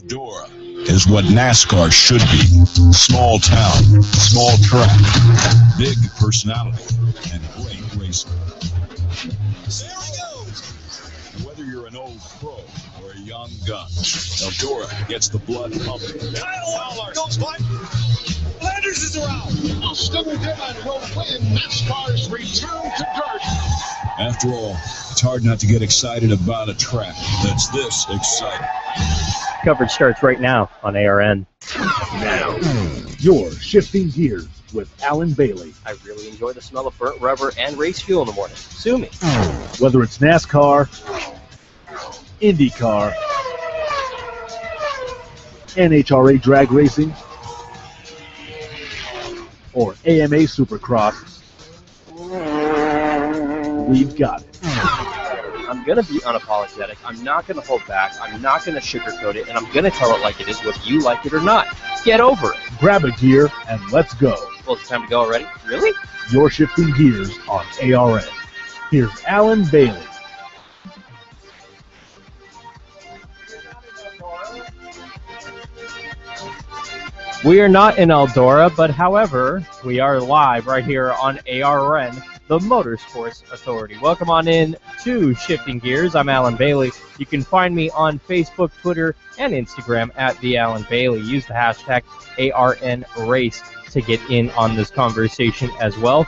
Eldora is what NASCAR should be. Small town, small track, big personality, and great racing. There he goes! And whether you're an old pro or a young gun, Eldora gets the blood pumping. Kyle Lawler goes by. Landers is around. A stunning deadline will win NASCAR's return to dirt. After all, it's hard not to get excited about a track that's this exciting. Coverage starts right now on ARN. Now, you're shifting gears with Alan Bailey. I really enjoy the smell of burnt rubber and race fuel in the morning. Sue me. Whether it's NASCAR, IndyCar, NHRA drag racing, or AMA Supercross, we've got it. I'm going to be unapologetic. I'm not going to hold back. I'm not going to sugarcoat it, and I'm going to tell it like it is, whether you like it or not. Get over it. Grab a gear and let's go. Well, it's time to go already? Really? You're shifting gears on ARN. Here's Alan Bailey. We are not in Eldora, but however, we are live right here on ARN, the Motorsports Authority. Welcome on in to Shifting Gears. I'm Alan Bailey. You can find me on Facebook, Twitter, and Instagram at the Alan Bailey. Use the hashtag ARNRace to get in on this conversation as well.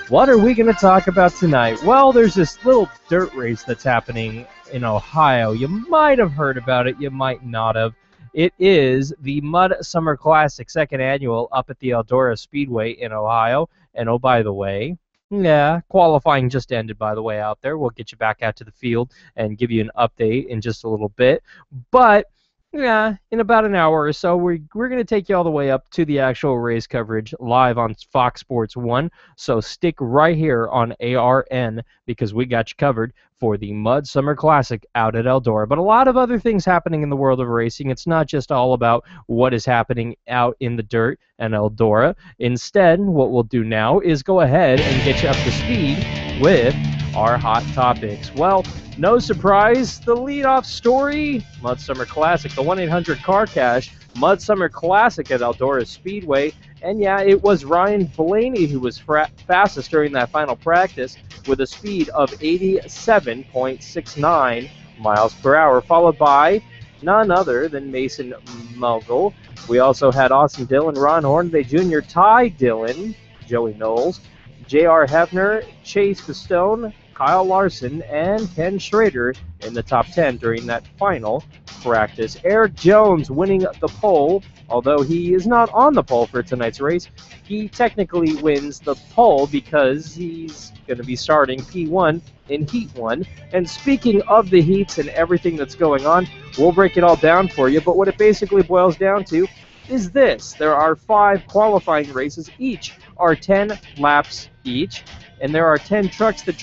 What are we going to talk about tonight? Well, there's this little dirt race that's happening in Ohio. You might have heard about it. You might not have. It is the MudSummer Classic, second annual, up at the Eldora Speedway in Ohio. And oh, by the way, yeah, qualifying just ended, by the way, out there. We'll get you back out to the field and give you an update in just a little bit. But, yeah, in about an hour or so, we're going to take you all the way up to the actual race coverage live on Fox Sports 1. So stick right here on ARN because we got you covered for the MudSummer Classic out at Eldora. But a lot of other things happening in the world of racing. It's not just all about what is happening out in the dirt and Eldora. Instead, what we'll do now is go ahead and get you up to speed with our hot topics. Well, no surprise, the leadoff story, MudSummer Classic, the 1-800 Car Cash, MudSummer Classic at Eldora Speedway. And yeah, it was Ryan Blaney who was fastest during that final practice with a speed of 87.69 miles per hour, followed by none other than Mason Muggle. We also had Austin Dillon, Ron Hornaday Jr., Ty Dillon, Joey Knowles, J.R. Hefner, Chase Pistone, Kyle Larson, and Ken Schrader in the top 10 during that final practice. Eric Jones winning the pole, although he is not on the pole for tonight's race. He technically wins the pole because he's going to be starting P1 in Heat 1. And speaking of the heats and everything that's going on, we'll break it all down for you, but what it basically boils down to is this. There are 5 qualifying races. Each are 10 laps each. And there are 10 trucks that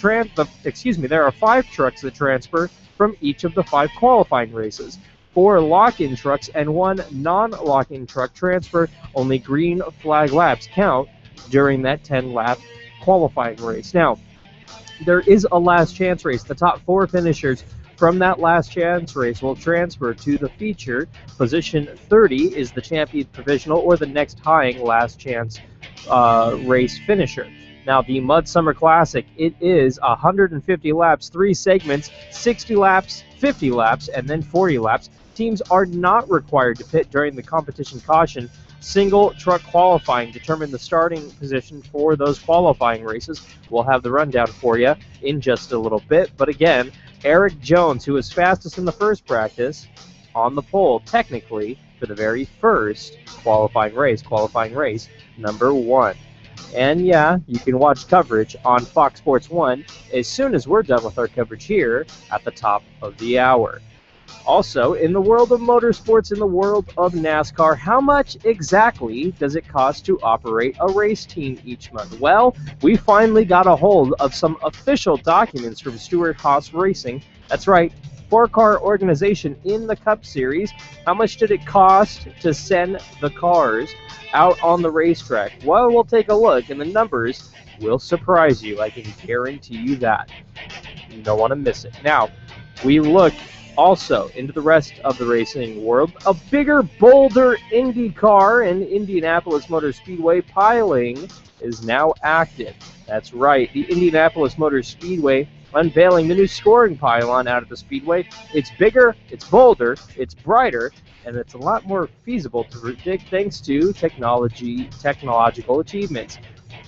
there are 5 trucks that transfer from each of the 5 qualifying races. 4 lock-in trucks and 1 non-lock-in truck transfer. Only green flag laps count during that 10-lap qualifying race. Now, there is a last chance race. The top 4 finishers from that last chance race will transfer to the feature. Position 30 is the champion provisional or the next highest last chance race finisher. Now, the MudSummer Classic, it is 150 laps, 3 segments, 60 laps, 50 laps, and then 40 laps. Teams are not required to pit during the competition caution. Single truck qualifying determine the starting position for those qualifying races. We'll have the rundown for you in just a little bit. But again, Eric Jones, who was fastest in the first practice, on the pole, technically, for the very first qualifying race number 1. And yeah, you can watch coverage on Fox Sports 1 as soon as we're done with our coverage here at the top of the hour. Also, in the world of motorsports, in the world of NASCAR, how much exactly does it cost to operate a race team each month? Well, we finally got a hold of some official documents from Stewart-Haas Racing. That's right, 4-car organization in the Cup Series. How much did it cost to send the cars out on the racetrack? Well, we'll take a look, and the numbers will surprise you. I can guarantee you that. You don't want to miss it. Now, we look Also, into the rest of the racing world, a bigger, bolder Indy car and Indianapolis Motor Speedway piling is now active. That's right, the Indianapolis Motor Speedway unveiling the new scoring pylon out at the Speedway. It's bigger, it's bolder, it's brighter, and it's a lot more feasible to predict thanks to technological achievements.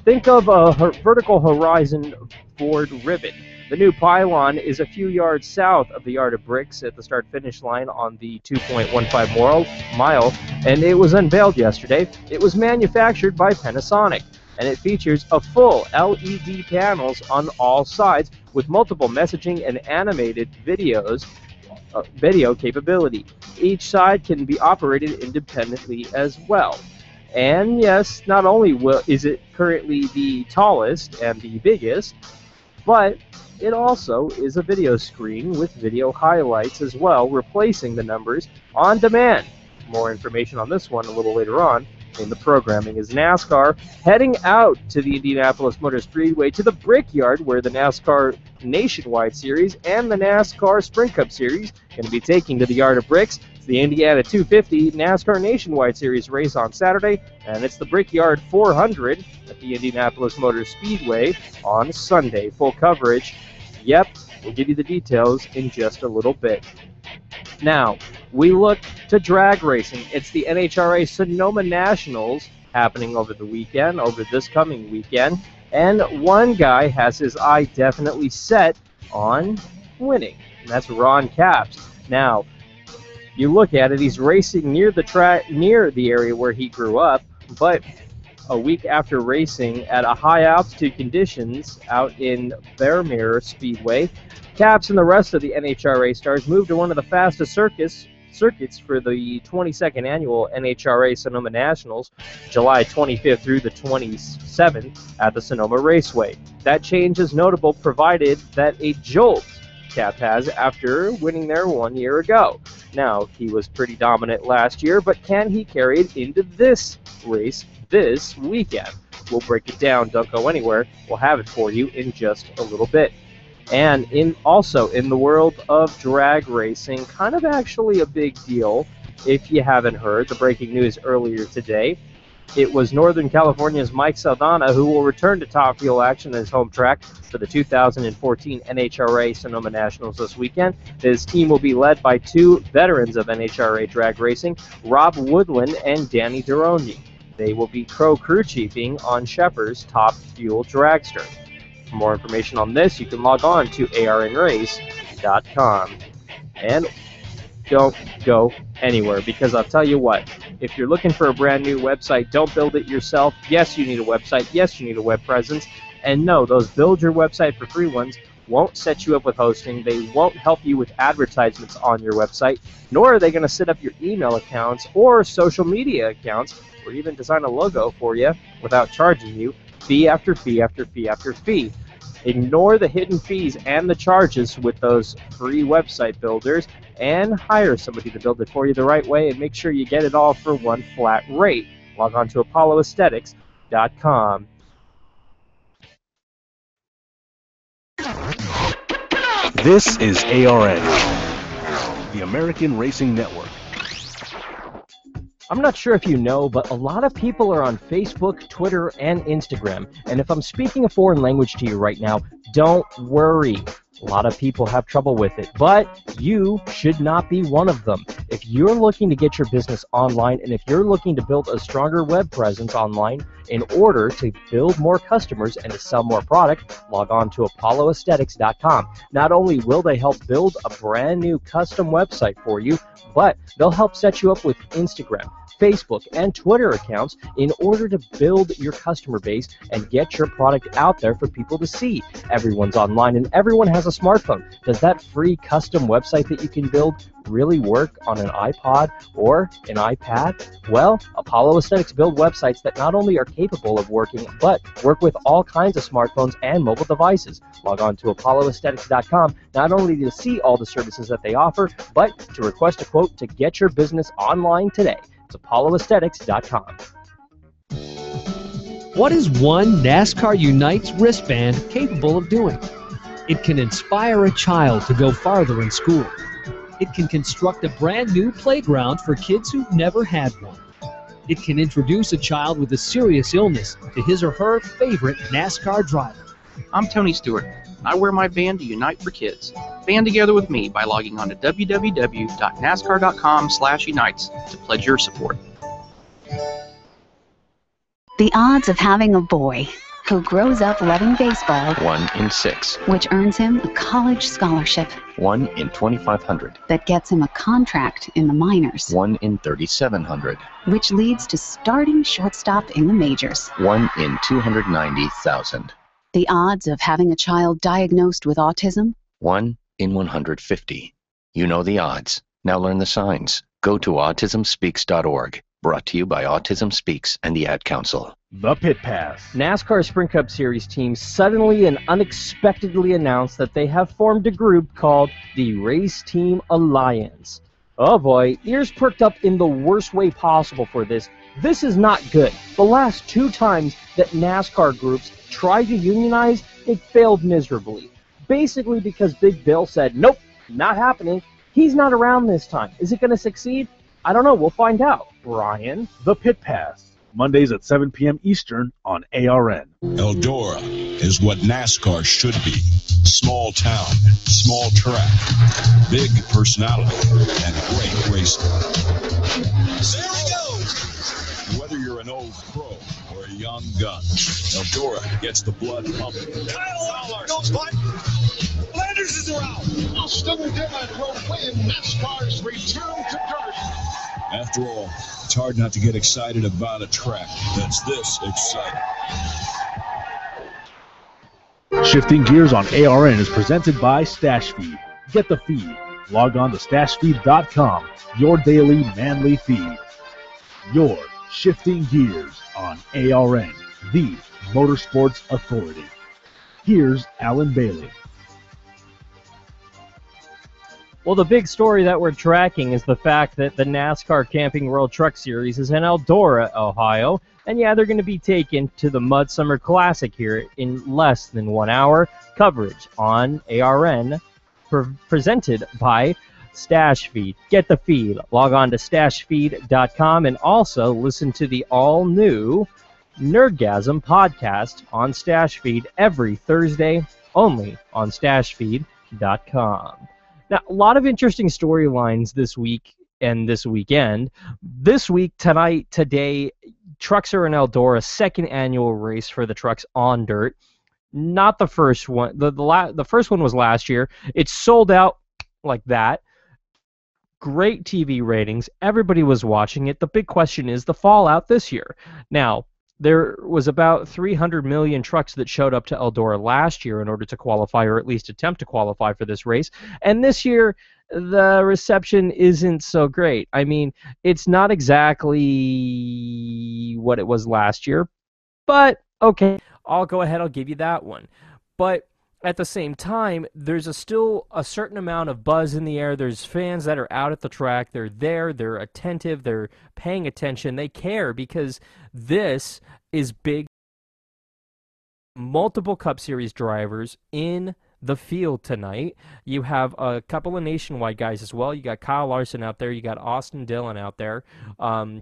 Think of a vertical horizon board ribbon. The new pylon is a few yards south of the Yard of Bricks at the start-finish line on the 2.15 mile, and it was unveiled yesterday. It was manufactured by Panasonic, and it features a full LED panels on all sides with multiple messaging and animated video capability. Each side can be operated independently as well. And yes, not only is it currently the tallest and the biggest, but it also is a video screen with video highlights as well, replacing the numbers on demand. More information on this one a little later on in the programming is NASCAR heading out to the Indianapolis Motor Speedway to the Brickyard, where the NASCAR Nationwide Series and the NASCAR Sprint Cup Series going to be taking to the Yard of Bricks. It's the Indiana 250 NASCAR Nationwide Series race on Saturday, and it's the Brickyard 400 at the Indianapolis Motor Speedway on Sunday. Full coverage. Yep, we'll give you the details in just a little bit. Now, we look to drag racing. It's the NHRA Sonoma Nationals happening over this coming weekend, and one guy has his eye definitely set on winning, and that's Ron Capps. Now, you look at it, he's racing near the area where he grew up, but a week after racing at a high altitude conditions out in Bearmere Speedway, Capps and the rest of the NHRA stars moved to one of the fastest circuits for the 22nd annual NHRA Sonoma Nationals, July 25th through the 27th at the Sonoma Raceway. That change is notable provided that a jolt Capps has after winning there 1 year ago. Now, he was pretty dominant last year, but can he carry it into this race this weekend? We'll break it down. Don't go anywhere. We'll have it for you in just a little bit. And also in the world of drag racing, kind of actually a big deal, if you haven't heard, the breaking news earlier today. It was Northern California's Mike Saldana who will return to top fuel action at his home track for the 2014 NHRA Sonoma Nationals this weekend. His team will be led by two veterans of NHRA drag racing, Rob Woodland and Danny Deroni. They will be crew chiefing on Shepherd's top fuel dragster. For more information on this, you can log on to arnrace.com. And don't go anywhere, because I'll tell you what, if you're looking for a brand new website, don't build it yourself. Yes, you need a website. Yes, you need a web presence. And no, those build your website for free ones won't set you up with hosting. They won't help you with advertisements on your website, nor are they going to set up your email accounts or social media accounts, or even design a logo for you without charging you fee after fee after fee after fee. Ignore the hidden fees and the charges with those free website builders and hire somebody to build it for you the right way, and make sure you get it all for one flat rate. Log on to apolloaesthetics.com. This is ARN, the American Racing Network. I'm not sure if you know, but a lot of people are on Facebook, Twitter, and Instagram. And if I'm speaking a foreign language to you right now, don't worry. A lot of people have trouble with it, but you should not be one of them. If you're looking to get your business online, and if you're looking to build a stronger web presence online in order to build more customers and to sell more product, log on to apolloaesthetics.com. Not only will they help build a brand new custom website for you, but they'll help set you up with Instagram, Facebook, and Twitter accounts in order to build your customer base and get your product out there for people to see. Everyone's online and everyone has a smartphone. Does that free custom website that you can build really work on an iPod or an iPad? Well, Apollo Aesthetics build websites that not only are capable of working, but work with all kinds of smartphones and mobile devices. Log on to apolloaesthetics.com not only to see all the services that they offer, but to request a quote to get your business online today. It's apolloaesthetics.com. What is one NASCAR Unites wristband capable of doing? It can inspire a child to go farther in school, It can construct a brand new playground for kids who've never had one. It can introduce a child with a serious illness to his or her favorite NASCAR driver. I'm Tony Stewart. I wear my band to Unite for Kids. Band together with me by logging on to www.nascar.com/unites to pledge your support. The odds of having a boy who grows up loving baseball, 1 in 6. Which earns him a college scholarship, 1 in 2,500. That gets him a contract in the minors, 1 in 3,700. Which leads to starting shortstop in the majors, 1 in 290,000. The odds of having a child diagnosed with autism, 1 in 150. You know the odds. Now learn the signs. Go to autismspeaks.org. Brought to you by Autism Speaks and the Ad Council. The Pit Pass. NASCAR Sprint Cup Series teams suddenly and unexpectedly announced that they have formed a group called the Race Team Alliance. Oh boy, ears perked up in the worst way possible for this. This is not good. The last 2 times that NASCAR groups tried to unionize, they failed miserably. Basically because Big Bill said, nope, not happening. He's not around this time. Is it going to succeed? I don't know. We'll find out. Ryan? The Pit Pass. Mondays at 7 p.m. Eastern on ARN. Eldora is what NASCAR should be. Small town, small track, big personality, and great racing. There he goes. Whether you're an old pro or a young gun, Eldora gets the blood pumping. Kyle Larson goes by. Landers is around. Austin Dillon will win NASCAR's return to dirt. After all, it's hard not to get excited about a track that's this exciting. Shifting Gears on ARN is presented by Stash Feed. Get the feed. Log on to stashfeed.com, your daily manly feed. Your Shifting Gears on ARN, the Motorsports Authority. Here's Alan Bailey. Well, the big story that we're tracking is the fact that the NASCAR Camping World Truck Series is in Eldora, Ohio. And yeah, they're going to be taken to the MudSummer Classic here in less than 1 hour. Coverage on ARN presented by Stash Feed. Get the feed. Log on to stashfeed.com and also listen to the all-new Nerdgasm podcast on Stash Feed every Thursday, only on stashfeed.com. Now, a lot of interesting storylines this week and this weekend. This week, tonight, today, trucks are in Eldora, second annual race for the trucks on dirt. Not the first one. The first one was last year. It sold out like that. Great TV ratings. Everybody was watching it. The big question is the fallout this year. Now, there was about 300 million trucks that showed up to Eldora last year in order to qualify, or at least attempt to qualify for this race. And this year, the reception isn't so great. I mean, it's not exactly what it was last year, but okay, I'll go ahead, I'll give you that one. But at the same time, there's still a certain amount of buzz in the air. There's fans that are out at the track. They're there. They're attentive. They're paying attention. They care because this is big. Multiple Cup Series drivers in the field tonight. You have a couple of nationwide guys as well. You got Kyle Larson out there. You got Austin Dillon out there.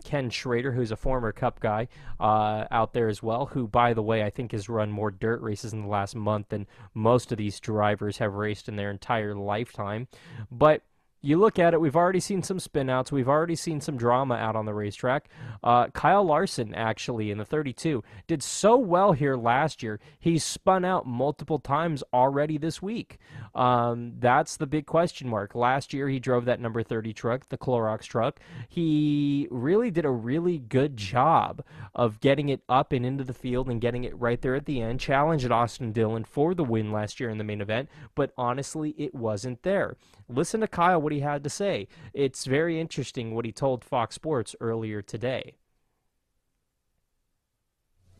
Ken Schrader, who's a former Cup guy, out there as well, who, by the way, I think has run more dirt races in the last month than most of these drivers have raced in their entire lifetime. But you look at it, we've already seen some spinouts. We've already seen some drama out on the racetrack. Kyle Larson, actually, in the 32, did so well here last year. He's spun out multiple times already this week. That's the big question mark. Last year, he drove that number 30 truck, the Clorox truck. He really did a really good job of getting it up and into the field and getting it right there at the end. Challenged Austin Dillon for the win last year in the main event, but honestly, it wasn't there. Listen to Kyle, what he had to say. It's very interesting what he told Fox Sports earlier today.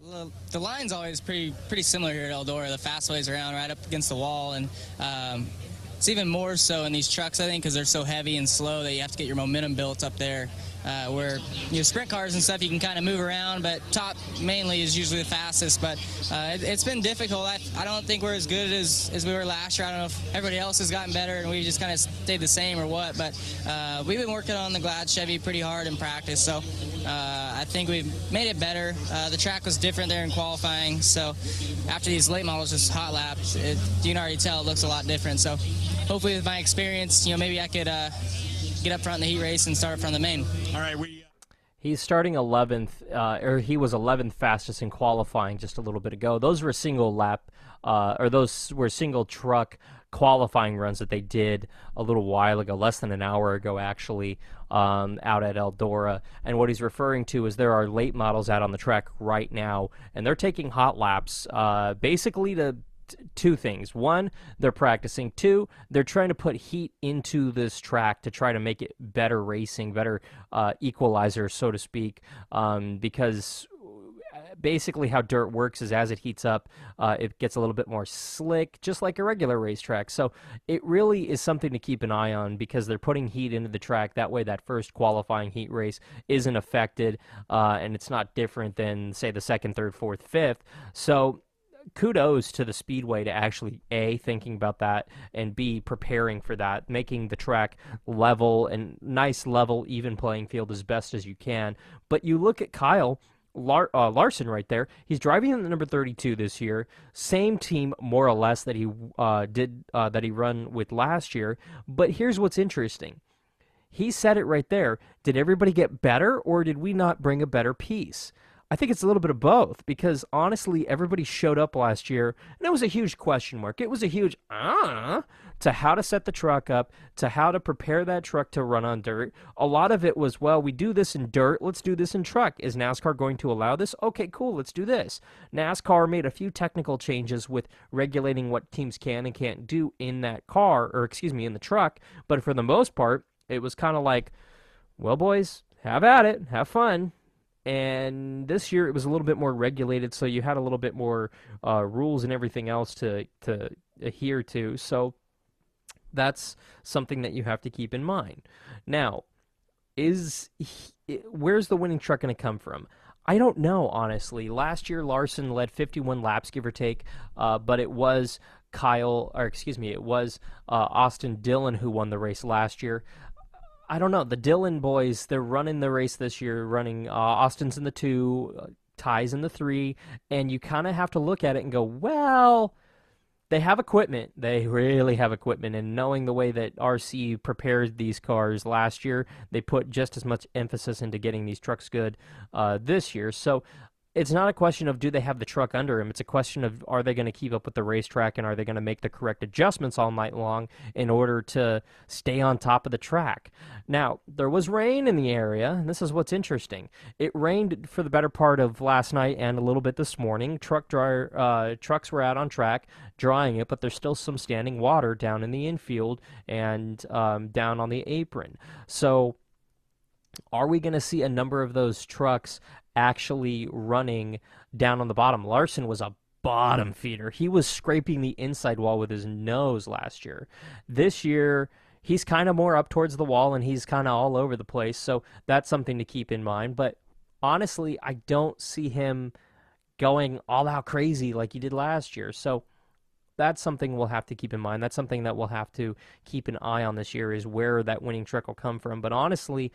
Well, the line's always pretty similar here at Eldora. The fastway's around right up against the wall, and it's even more so in these trucks, I think, because they're so heavy and slow that you have to get your momentum built up there. where sprint cars and stuff you can kind of move around, but top mainly is usually the fastest. But it's been difficult. I don't think we're as good as we were last year. I don't know if everybody else has gotten better and we just kind of stayed the same or what, but we've been working on the Glad Chevy pretty hard in practice, so I think we've made it better. The track was different there in qualifying, so after these late models, just hot laps, you can already tell it looks a lot different. So hopefully with my experience, maybe I could get up front in the heat race and start from the main. All right, He's starting 11th, or he was 11th fastest in qualifying just a little bit ago. Those were single lap, or those were single truck qualifying runs that they did a little while ago, less than an hour ago actually, out at Eldora. And what he's referring to is there are late models out on the track right now, and they're taking hot laps basically to two things. One, they're practicing. Two, they're trying to put heat into this track to try to make it better racing, better equalizer, so to speak, because basically how dirt works is as it heats up, it gets a little bit more slick, just like a regular racetrack. So it really is something to keep an eye on because they're putting heat into the track. That way that first qualifying heat race isn't affected, and it's not different than, say, the second, third, fourth, fifth. So kudos to the Speedway to actually, A, thinking about that, and B, preparing for that, making the track level and nice, level, even playing field as best as you can. But you look at Kyle Larson right there. He's driving in the number 32 this year. Same team, more or less, that he that he run with last year. But here's what's interesting. He said it right there. Did everybody get better, or did we not bring a better piece? I think it's a little bit of both, because honestly, everybody showed up last year, and it was a huge question mark. It was a huge to how to set the truck up, to how to prepare that truck to run on dirt. A lot of it was, well, we do this in dirt, let's do this in truck. Is NASCAR going to allow this? Okay, cool, let's do this. NASCAR made a few technical changes with regulating what teams can and can't do in that car, or excuse me, in the truck, but for the most part, it was kind of like, well, boys, have at it, have fun. And this year it was a little bit more regulated, so you had a little bit more rules and everything else to adhere to. So that's something that you have to keep in mind. Now, where's the winning truck going to come from? I don't know, honestly. Last year Larson led 51 laps, give or take, but it was Austin Dillon who won the race last year. I don't know. The Dillon boys, they're running the race this year, running Austin's in the 2, Ty's in the 3, and you kind of have to look at it and go, well, they have equipment. They really have equipment, and knowing the way that RC prepared these cars last year, they put just as much emphasis into getting these trucks good this year. So it's not a question of do they have the truck under them. It's a question of are they going to keep up with the racetrack, and are they going to make the correct adjustments all night long in order to stay on top of the track. Now, there was rain in the area, and this is what's interesting. It rained for the better part of last night and a little bit this morning. Trucks were out on track drying it, but there's still some standing water down in the infield and down on the apron. So are we going to see a number of those trucks actually running down on the bottom? Larson was a bottom feeder. He was scraping the inside wall with his nose last year. This year, he's kind of more up towards the wall, and he's kind of all over the place, so that's something to keep in mind. But honestly, I don't see him going all out crazy like he did last year, so that's something we'll have to keep in mind. That's something that we'll have to keep an eye on this year, is where that winning truck will come from. But honestly,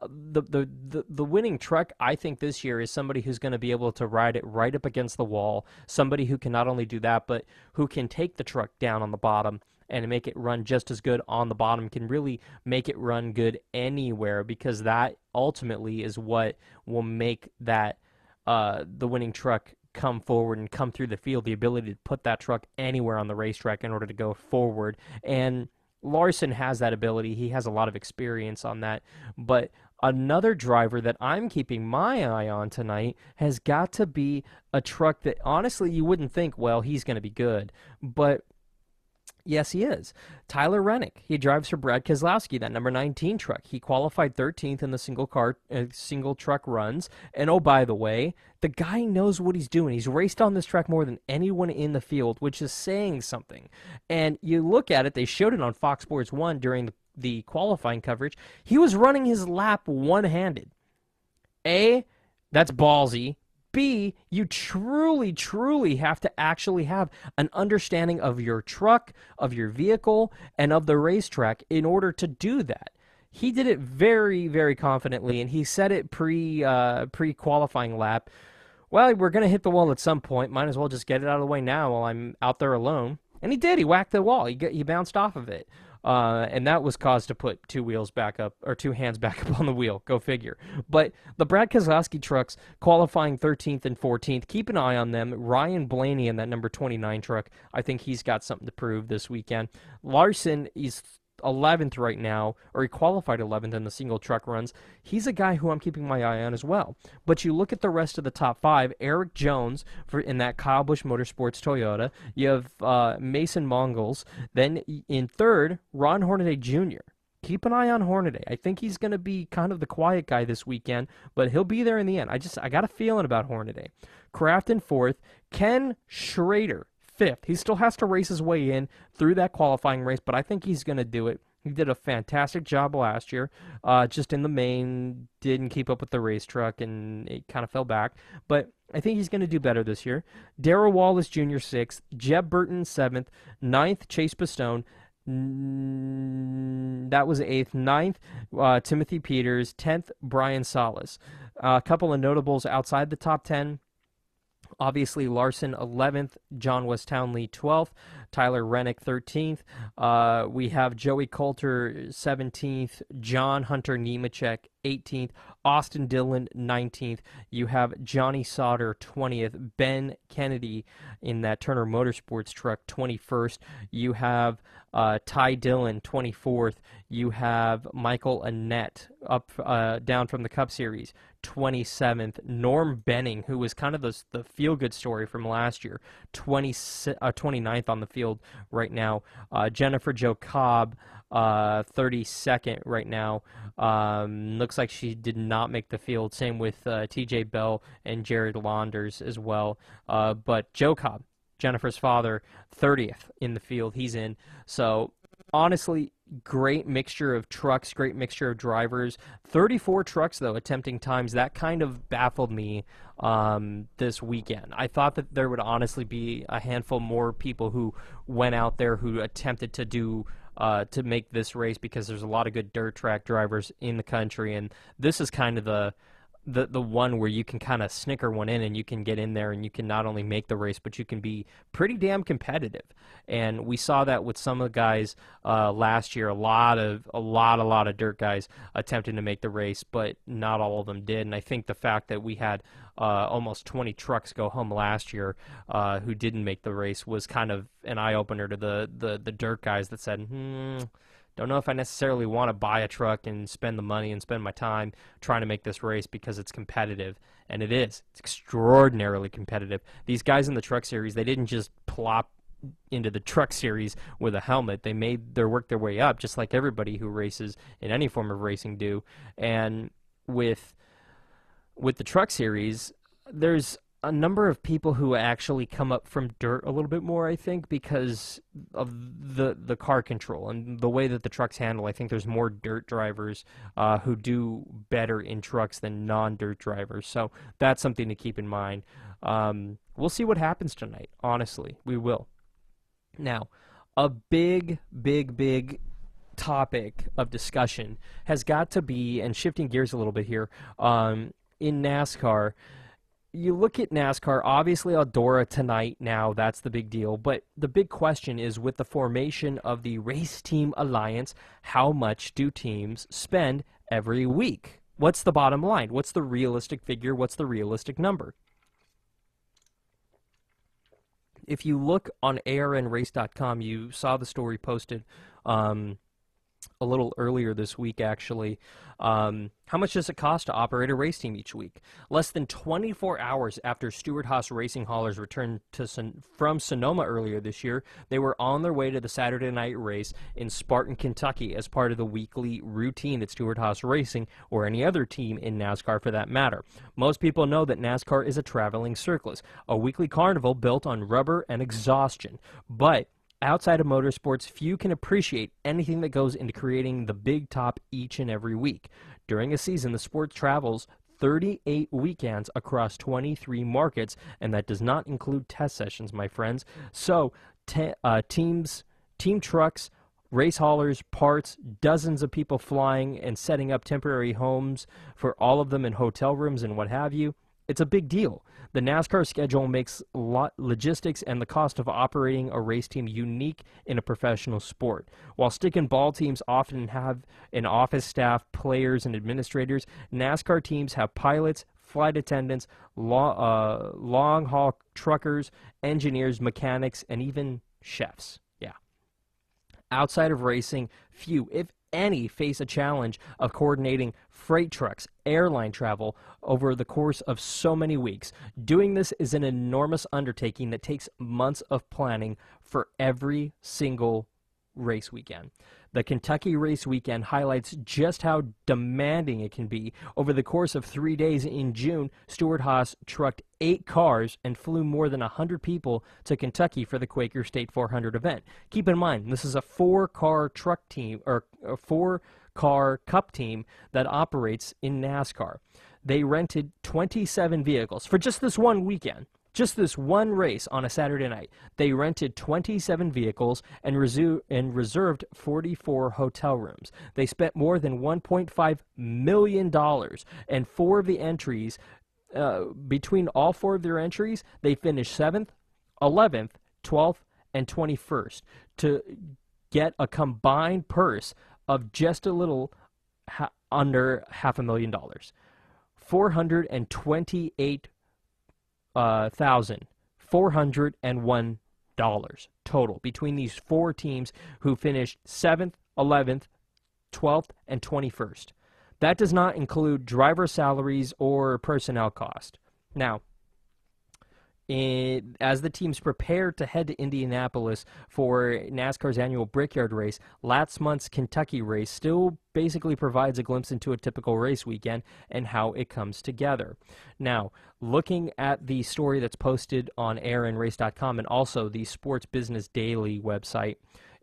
the winning truck, I think, this year is somebody who's going to be able to ride it right up against the wall, somebody who can not only do that, but who can take the truck down on the bottom and make it run just as good on the bottom, can really make it run good anywhere, because that ultimately is what will make that the winning truck come forward and come through the field, the ability to put that truck anywhere on the racetrack in order to go forward. And Larson has that ability. He has a lot of experience on that. But another driver that I'm keeping my eye on tonight has got to be a truck that honestly you wouldn't think, well, he's going to be good. But yes, he is. Tyler Rennick. He drives for Brad Keselowski, that number 19 truck. He qualified 13th in the single truck runs. And oh, by the way, the guy knows what he's doing. He's raced on this track more than anyone in the field, which is saying something. And you look at it, they showed it on Fox Sports 1 during the qualifying coverage, he was running his lap one-handed. A, that's ballsy. B, you truly, truly have to actually have an understanding of your truck, of your vehicle, and of the racetrack in order to do that. He did it very, very confidently, and he said it pre-qualifying lap. Well, we're going to hit the wall at some point. Might as well just get it out of the way now while I'm out there alone. And he did. He whacked the wall. He bounced off of it. And that was cause to put two hands back up on the wheel. Go figure. But the Brad Keselowski trucks qualifying 13th and 14th, keep an eye on them. Ryan Blaney in that number 29 truck, I think he's got something to prove this weekend. Larson is 11th right now, or he qualified 11th in the single truck runs. He's a guy who I'm keeping my eye on as well. But you look at the rest of the top five, Eric Jones in that Kyle Busch Motorsports Toyota. You have Mason Mongols. Then in third, Ron Hornaday Jr. Keep an eye on Hornaday. I think he's going to be kind of the quiet guy this weekend, but he'll be there in the end. I got a feeling about Hornaday. Kraft in fourth. Ken Schrader fifth. He still has to race his way in through that qualifying race, but I think he's going to do it. He did a fantastic job last year. Just in the main, didn't keep up with the race truck, and it kind of fell back. But I think he's going to do better this year. Darrell Wallace Jr. 6th. Jeb Burton 7th. 9th, Chase Pistone. That was 8th. 9th, Timothy Peters. 10th, Brian Salas. A couple of notables outside the top 10. Obviously, Larson 11th, John West Townley 12th, Tyler Rennick 13th. We have Joey Coulter 17th, John Hunter Nemechek 18th, Austin Dillon 19th. You have Johnny Sauter 20th, Ben Kennedy in that Turner Motorsports truck 21st. You have Ty Dillon 24th. You have Michael Annette down from the Cup Series 27th. Norm Benning, who was kind of the feel-good story from last year, 29th on the field right now. Jennifer Jo Cobb, 32nd right now. Looks like she did not make the field. Same with TJ Bell and Jared Launders as well. But Jo Cobb, Jennifer's father, 30th in the field. He's in. So, honestly, great mixture of trucks, great mixture of drivers. 34 trucks, though, attempting times. That kind of baffled me this weekend. I thought that there would honestly be a handful more people who went out there who attempted to do to make this race, because there's a lot of good dirt track drivers in the country, and this is kind of the one where you can kind of snicker one in, and you can get in there and you can not only make the race, but you can be pretty damn competitive. And we saw that with some of the guys last year. A lot of dirt guys attempting to make the race, but not all of them did. And I think the fact that we had almost 20 trucks go home last year who didn't make the race was kind of an eye-opener to the dirt guys that said, don't know if I necessarily want to buy a truck and spend the money and spend my time trying to make this race, because it's competitive. And it is. It's extraordinarily competitive. These guys in the Truck Series, they didn't just plop into the Truck Series with a helmet. They made their way up, just like everybody who races in any form of racing do. And with the Truck Series, there's a number of people who actually come up from dirt a little bit more, I think, because of the car control and the way that the trucks handle. I think there's more dirt drivers who do better in trucks than non-dirt drivers. So that's something to keep in mind. We'll see what happens tonight, honestly. We will. Now, a big topic of discussion has got to be, and shifting gears a little bit here, in NASCAR. You look at NASCAR, obviously Eldora tonight now, that's the big deal. But the big question is, with the formation of the Race Team Alliance, how much do teams spend every week? What's the bottom line? What's the realistic figure? What's the realistic number? If you look on arnrace.com, you saw the story posted a little earlier this week, actually. How much does it cost to operate a race team each week? Less than 24 hours after Stewart-Haas Racing Haulers returned from Sonoma earlier this year, they were on their way to the Saturday night race in Spartan, Kentucky, as part of the weekly routine at Stewart-Haas Racing, or any other team in NASCAR for that matter. Most people know that NASCAR is a traveling circus, a weekly carnival built on rubber and exhaustion. But Outside of motorsports, few can appreciate anything that goes into creating the big top each and every week. During a season, the sport travels 38 weekends across 23 markets, and that does not include test sessions, my friends. So, team trucks, race haulers, parts, dozens of people flying and setting up temporary homes for all of them in hotel rooms and what have you. It's a big deal. The NASCAR schedule makes logistics and the cost of operating a race team unique in a professional sport. While stick and ball teams often have an office staff, players, and administrators, NASCAR teams have pilots, flight attendants, long-haul truckers, engineers, mechanics, and even chefs. Yeah. Outside of racing, few, if any, face a challenge of coordinating freight trucks, airline travel over the course of so many weeks. Doing this is an enormous undertaking that takes months of planning for every single race weekend. The Kentucky race weekend highlights just how demanding it can be. Over the course of 3 days in June, Stewart-Haas trucked 8 cars and flew more than 100 people to Kentucky for the Quaker State 400 event. Keep in mind, this is a 4-car truck team, or a 4-car cup team that operates in NASCAR. They rented 27 vehicles for just this one weekend. Just this one race on a Saturday night. They rented 27 vehicles and reserved 44 hotel rooms. They spent more than $1.5 million, and 4 of the entries, between all 4 of their entries, they finished 7th, 11th, 12th, and 21st to get a combined purse of just a little under $500,000. $428,401 total between these 4 teams who finished 7th, 11th, 12th, and 21st. That does not include driver salaries or personnel cost. Now, as the teams prepare to head to Indianapolis for NASCAR's annual Brickyard race, last month's Kentucky race still basically provides a glimpse into a typical race weekend and how it comes together. Now, looking at the story that's posted on ARNrace.com and also the Sports Business Daily website,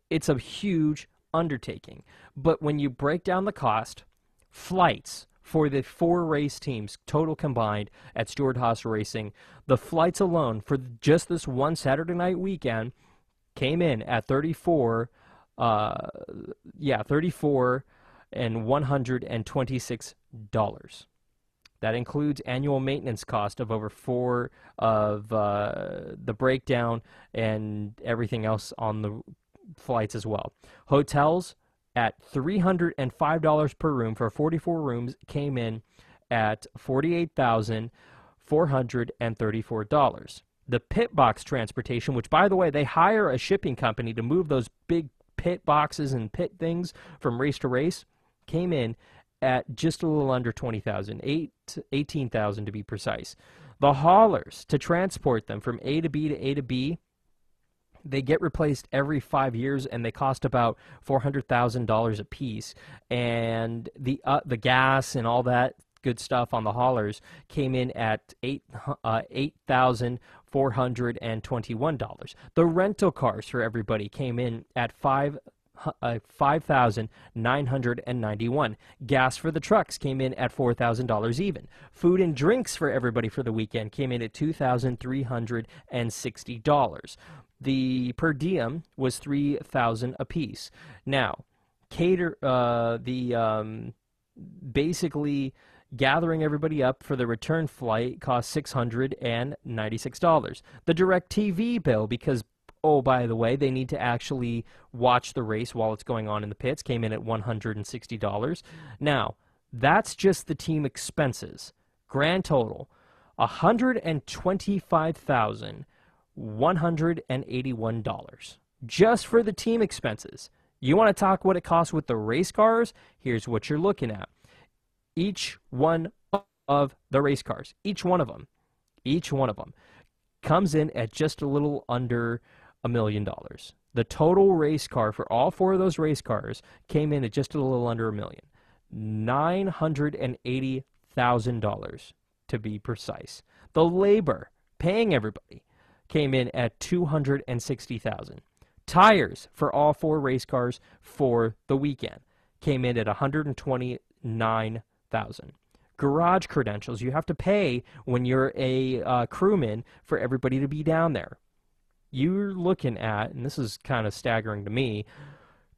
it's a huge undertaking. But when you break down the cost, flights for the 4 race teams total combined at Stewart-Haas Racing, the flights alone for just this one Saturday night weekend came in at $34,126. That includes annual maintenance cost of over 4 of the breakdown and everything else on the flights as well. Hotels at $305 per room for 44 rooms came in at $48,434. The pit box transportation, which, by the way, they hire a shipping company to move those big pit boxes and pit things from race to race, came in at just a little under $20,000, $18,000 to be precise. The haulers, to transport them from A to B to A to B, they get replaced every 5 years, and they cost about $400,000 a piece. And the gas and all that good stuff on the haulers came in at $8,421. The rental cars for everybody came in at $5,991. Gas for the trucks came in at $4,000 even. Food and drinks for everybody for the weekend came in at $2,360. The per diem was $3,000 apiece. Now, basically gathering everybody up for the return flight cost $696. The DirecTV bill, because, oh, by the way, they need to actually watch the race while it's going on in the pits, came in at $160. Now, that's just the team expenses. Grand total, $125,181 just for the team expenses. You want to talk what it costs with the race cars? Here's what you're looking at. Each one of the race cars, each one of them comes in at just a little under $1 million. The total race car for all 4 of those race cars came in at just a little under $1 million. $980,000 to be precise. The labor paying everybody came in at $260,000. Tires for all 4 race cars for the weekend came in at $129,000. Garage credentials, you have to pay when you're a crewman for everybody to be down there. You're looking at, and this is kind of staggering to me,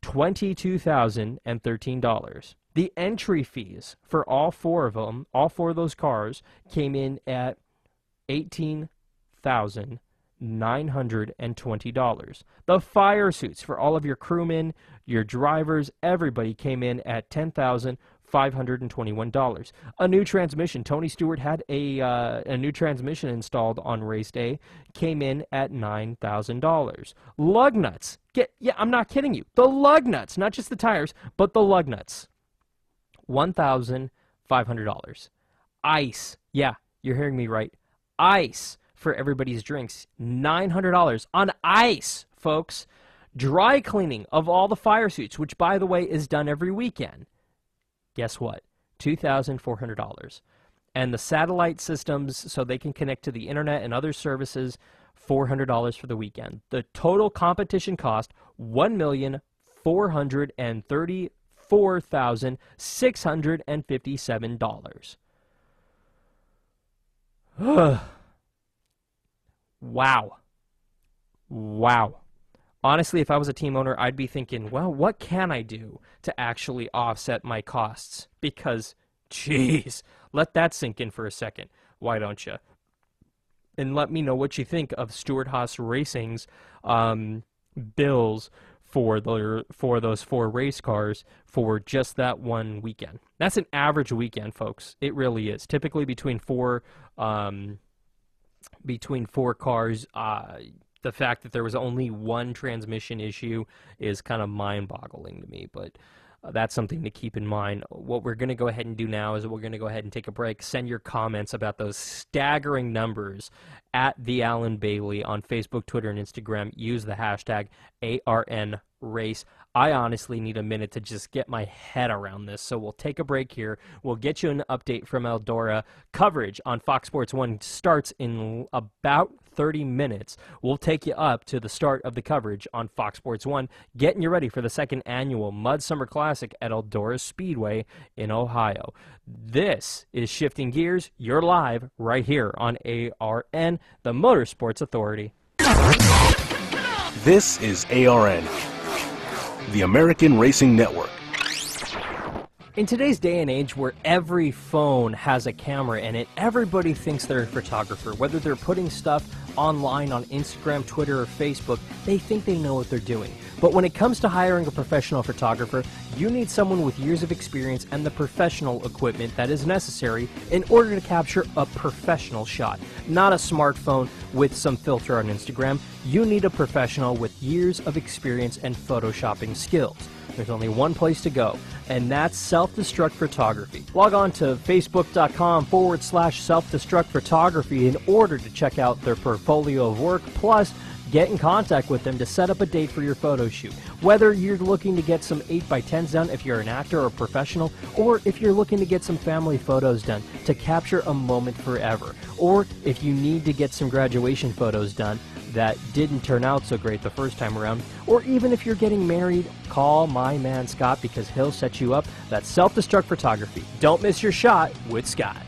$22,013. The entry fees for all 4 of them, all 4 of those cars, came in at $18,920. The fire suits for all of your crewmen, your drivers, everybody came in at $10,521. A new transmission. Tony Stewart had a new transmission installed on race day. Came in at $9,000. Lug nuts. I'm not kidding you. The lug nuts, not just the tires, but the lug nuts. $1,500. Ice. Yeah, you're hearing me right. Ice for everybody's drinks. $900 on ice, folks. Dry cleaning of all the fire suits, which, by the way, is done every weekend. Guess what? $2,400. And the satellite systems, so they can connect to the internet and other services, $400 for the weekend. The total competition cost, $1,434,657. Wow. Wow. Honestly, if I was a team owner, I'd be thinking, well, what can I do to actually offset my costs? Because, geez, let that sink in for a second. Why don't you? And let me know what you think of Stewart-Haas Racing's bills for those 4 race cars for just that one weekend. That's an average weekend, folks. It really is. Typically between 4 cars. The fact that there was only one transmission issue is kind of mind-boggling to me, but that's something to keep in mind. What we're going to go ahead and do now is we're going to go ahead and take a break. Send your comments about those staggering numbers at the Alan Bailey on Facebook, Twitter, and Instagram. Use the hashtag ARNRace. I honestly need a minute to just get my head around this, so we'll take a break here. We'll get you an update from Eldora. Coverage on Fox Sports 1 starts in about 30 minutes. We'll take you up to the start of the coverage on Fox Sports 1, getting you ready for the 2nd annual MudSummer Classic at Eldora Speedway in Ohio. This is Shifting Gears. You're live right here on ARN, the Motorsports Authority. This is ARN, the American Racing Network. In today's day and age where every phone has a camera in it, everybody thinks they're a photographer. Whether they're putting stuff online on Instagram, Twitter, or Facebook, they think they know what they're doing. But when it comes to hiring a professional photographer, you need someone with years of experience and the professional equipment that is necessary in order to capture a professional shot. Not a smartphone with some filter on Instagram. You need a professional with years of experience and photoshopping skills. There's only one place to go, and that's Self-Destruct Photography. Log on to facebook.com/self-destruct photography in order to check out their portfolio of work, plus get in contact with them to set up a date for your photo shoot. Whether you're looking to get some 8x10s done if you're an actor or a professional, or if you're looking to get some family photos done to capture a moment forever, or if you need to get some graduation photos done that didn't turn out so great the first time around, or even if you're getting married, call my man Scott because he'll set you up. That's Self-Destruct Photography. Don't miss your shot with Scott.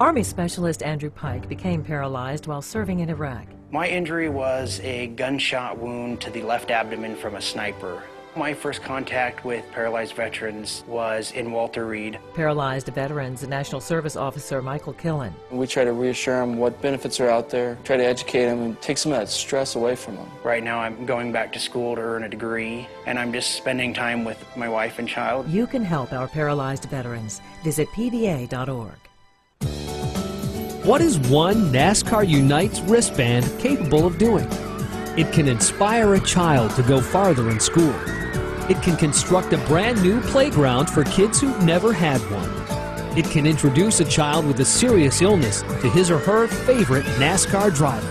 Army Specialist Andrew Pike became paralyzed while serving in Iraq. My injury was a gunshot wound to the left abdomen from a sniper. My first contact with paralyzed veterans was in Walter Reed. Paralyzed veterans National Service Officer Michael Killen. We try to reassure them what benefits are out there, try to educate them and take some of that stress away from them. Right now I'm going back to school to earn a degree, and I'm just spending time with my wife and child. You can help our paralyzed veterans. Visit pva.org. What is one NASCAR Unites wristband capable of doing? It can inspire a child to go farther in school. It can construct a brand new playground for kids who've never had one. It can introduce a child with a serious illness to his or her favorite NASCAR driver.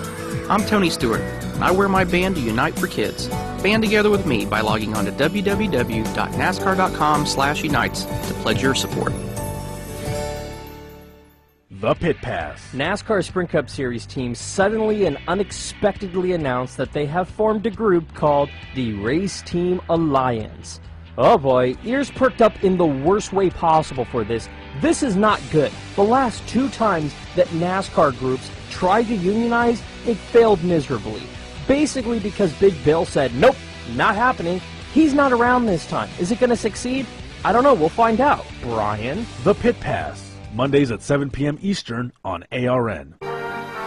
I'm Tony Stewart, and I wear my band to Unite for Kids. Band together with me by logging on to www.nascar.com/unites to pledge your support. The Pit Pass. NASCAR Sprint Cup Series teams suddenly and unexpectedly announced that they have formed a group called the Race Team Alliance. Oh boy, ears perked up in the worst way possible for this. This is not good. The last 2 times that NASCAR groups tried to unionize, it failed miserably. Basically because Big Bill said, nope, not happening. He's not around this time. Is it going to succeed? I don't know. We'll find out. Brian? The Pit Pass. Mondays at 7 p.m. Eastern on ARN.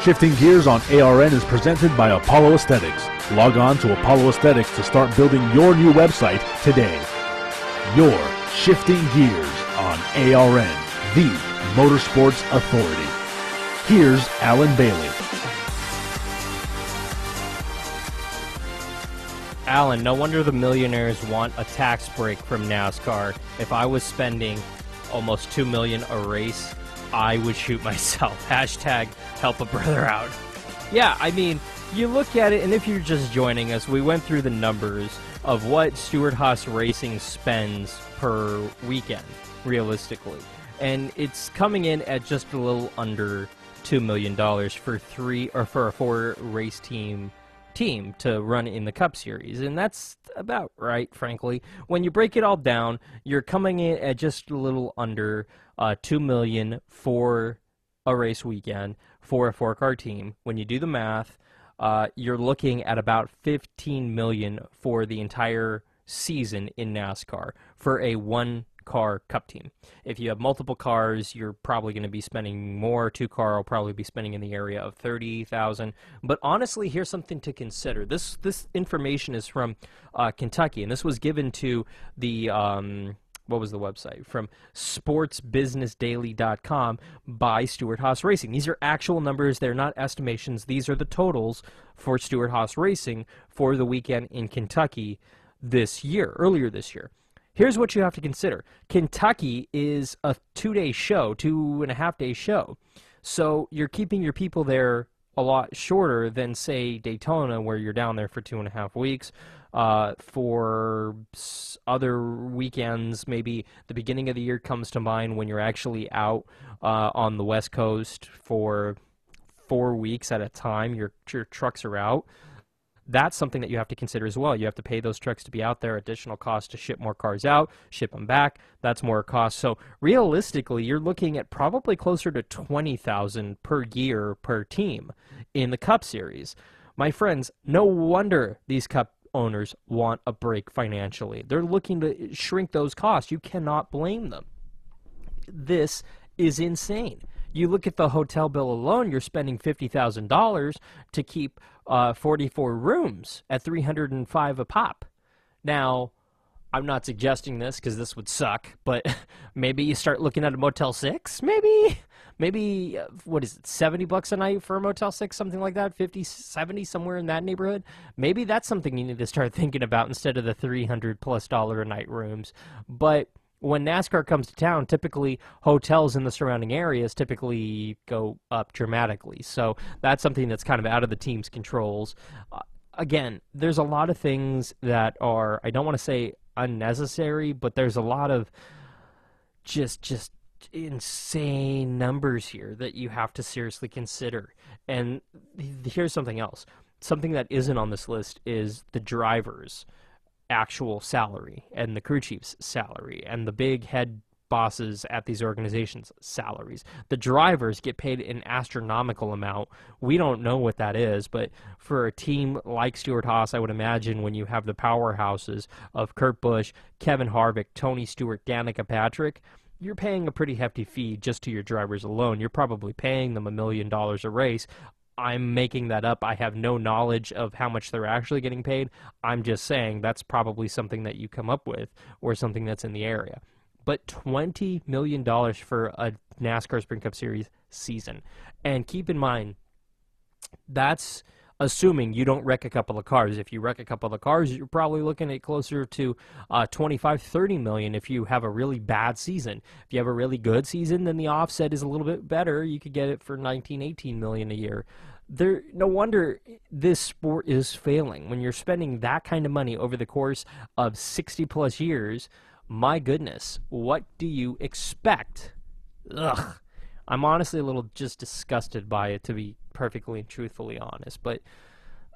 Shifting Gears on ARN is presented by Apollo Aesthetics. Log on to Apollo Aesthetics to start building your new website today. Your Shifting Gears on ARN, the Motorsports Authority. Here's Alan Bailey. Alan, no wonder the millionaires want a tax break from NASCAR. If I was spending almost $2 million a race, I would shoot myself. Hashtag help a brother out. Yeah, I mean, you look at it, and if you're just joining us, we went through the numbers of what Stewart-Haas Racing spends per weekend, realistically. And it's coming in at just a little under $2 million for a 4-race team to run in the Cup Series, and that's about right, frankly. When you break it all down, you're coming in at just a little under $2 million for a race weekend for a 4-car team. When you do the math, you're looking at about $15 million for the entire season in NASCAR for a 1-car Cup team. If you have multiple cars, you're probably going to be spending more. 2-car will probably be spending in the area of $30,000. But honestly, here's something to consider. This information is from Kentucky, and this was given to the what was the website? From sportsbusinessdaily.com by Stewart-Haas Racing. These are actual numbers. They're not estimations. These are the totals for Stewart-Haas Racing for the weekend in Kentucky earlier this year. Here's what you have to consider. Kentucky is a 2-day show, 2.5-day show. So you're keeping your people there a lot shorter than, say, Daytona, where you're down there for 2.5 weeks. For other weekends, maybe the beginning of the year comes to mind when you're actually out on the West Coast for 4 weeks at a time. Your trucks are out. That's something that you have to consider as well. You have to pay those trucks to be out there, additional cost to ship more cars out, ship them back. That's more cost. So realistically, you're looking at probably closer to $20,000 per year per team in the Cup Series. My friends, no wonder these Cup owners want a break financially. They're looking to shrink those costs. You cannot blame them. This is insane. You look at the hotel bill alone, you're spending $50,000 to keep 44 rooms at $305 a pop. Now, I'm not suggesting this because this would suck, but maybe you start looking at a Motel 6, maybe what is it, $70 a night for a Motel 6, something like that, 50, 70, somewhere in that neighborhood. Maybe that's something you need to start thinking about instead of the $300+ a night rooms. But when NASCAR comes to town, typically hotels in the surrounding areas typically go up dramatically. So that's something that's kind of out of the team's controls. Again, there's a lot of things that are, I don't want to say unnecessary, but there's a lot of just insane numbers here that you have to seriously consider. And here's something else. Something that isn't on this list is the drivers' actual salary and the crew chief's salary and the big head bosses at these organizations' salaries. The drivers get paid an astronomical amount. We don't know what that is, but for a team like Stewart-Haas, I would imagine when you have the powerhouses of Kurt Busch, Kevin Harvick, Tony Stewart, Danica Patrick, you're paying a pretty hefty fee just to your drivers alone. You're probably paying them $1 million a race. I'm making that up. I have no knowledge of how much they're actually getting paid. I'm just saying that's probably something that you come up with or something that's in the area. But $20 million for a NASCAR Sprint Cup Series season. And keep in mind, that's assuming you don't wreck a couple of cars. If you wreck a couple of cars, you're probably looking at closer to $25-30 million if you have a really bad season. If you have a really good season, then the offset is a little bit better. You could get it for $19-18 million a year. No wonder this sport is failing. When you're spending that kind of money over the course of 60+ years, my goodness, what do you expect? Ugh. I'm honestly a little just disgusted by it, to be perfectly and truthfully honest. But